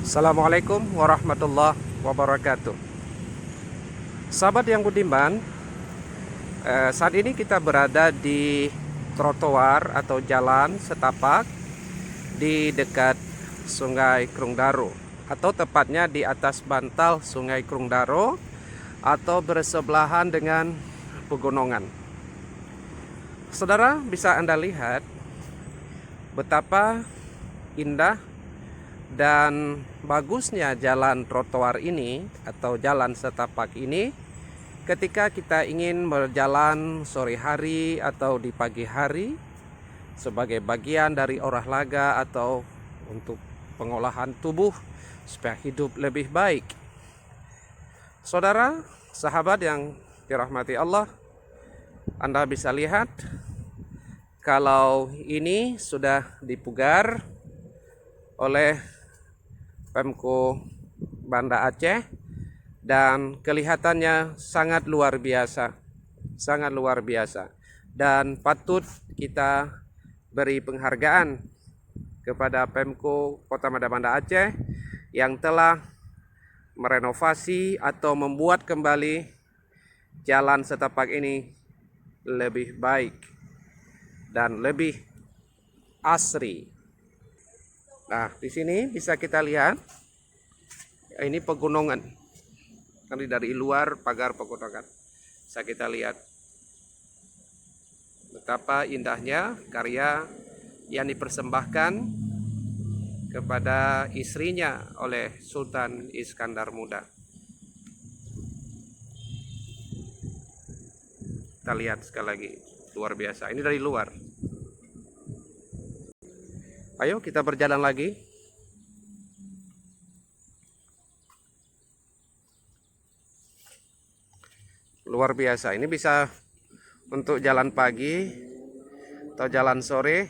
Assalamualaikum warahmatullahi wabarakatuh. Sahabat yang budiman, saat ini kita berada di trotoar atau jalan setapak di dekat Sungai Krungdaro, atau tepatnya di atas bantal Sungai Krungdaro atau bersebelahan dengan pegunungan. Saudara, bisa Anda lihat betapa indah dan bagusnya jalan trotoar ini atau jalan setapak ini ketika kita ingin berjalan sore hari atau di pagi hari sebagai bagian dari olahraga atau untuk pengolahan tubuh supaya hidup lebih baik. Saudara, sahabat yang dirahmati Allah, Anda bisa lihat kalau ini sudah dipugar oleh Pemko Banda Aceh dan kelihatannya sangat luar biasa, dan patut kita beri penghargaan kepada Pemko Kota Banda Aceh yang telah merenovasi atau membuat kembali jalan setapak ini lebih baik dan lebih asri. Nah, di sini bisa kita lihat ini pegunungan. Nanti dari luar pagar pegunungan bisa kita lihat betapa indahnya karya yang dipersembahkan kepada istrinya oleh Sultan Iskandar Muda. Kita lihat sekali lagi, luar biasa. Ini dari luar. Ayo kita berjalan lagi. Luar biasa. Ini bisa untuk jalan pagi atau jalan sore,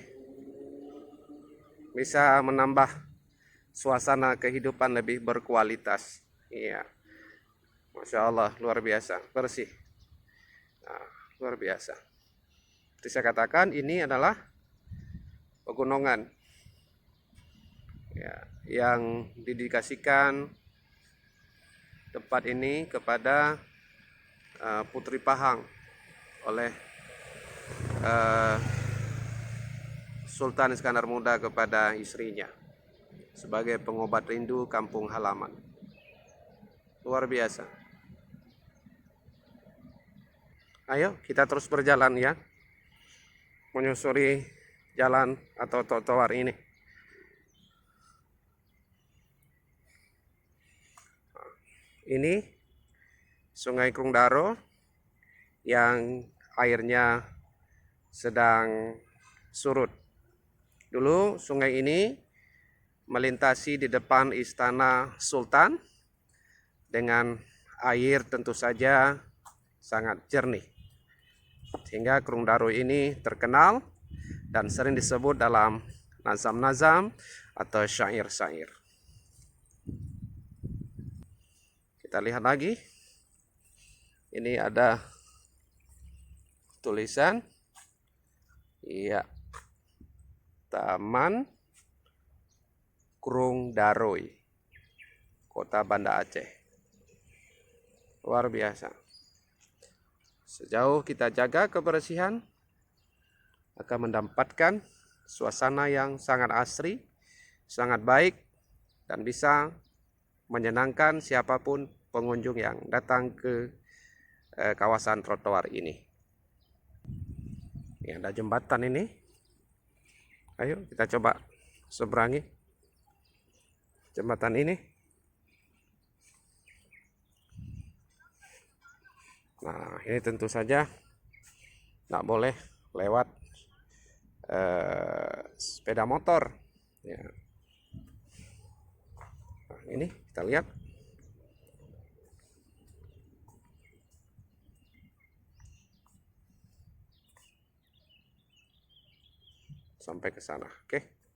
bisa menambah suasana kehidupan lebih berkualitas. Iya, Masya Allah, luar biasa, bersih. Nah, luar biasa. Seperti saya katakan, ini adalah pegunungan ya, yang didedikasikan tempat ini kepada Putri Pahang oleh Sultan Iskandar Muda kepada istrinya sebagai pengobat rindu kampung halaman. Luar biasa. Ayo kita terus berjalan ya, menyusuri jalan atau trotoar ini. Ini Sungai Krungdaro yang airnya sedang surut. Dulu sungai ini melintasi di depan istana Sultan dengan air tentu saja sangat jernih. Sehingga Krungdaro ini terkenal dan sering disebut dalam nazam-nazam atau syair-syair. Kita lihat lagi. Ini ada tulisan, iya, Taman Krungdaro, Kota Banda Aceh. Luar biasa. Sejauh kita jaga kebersihan, akan mendapatkan suasana yang sangat asri, sangat baik, dan bisa menyenangkan siapapun pengunjung yang datang ke kawasan trotoar ini. Ini ada jembatan ini. Ayo kita coba seberangi jembatan ini. Nah, ini tentu saja tidak boleh lewat sepeda motor ya. Nah, ini kita lihat sampai ke sana. Oke.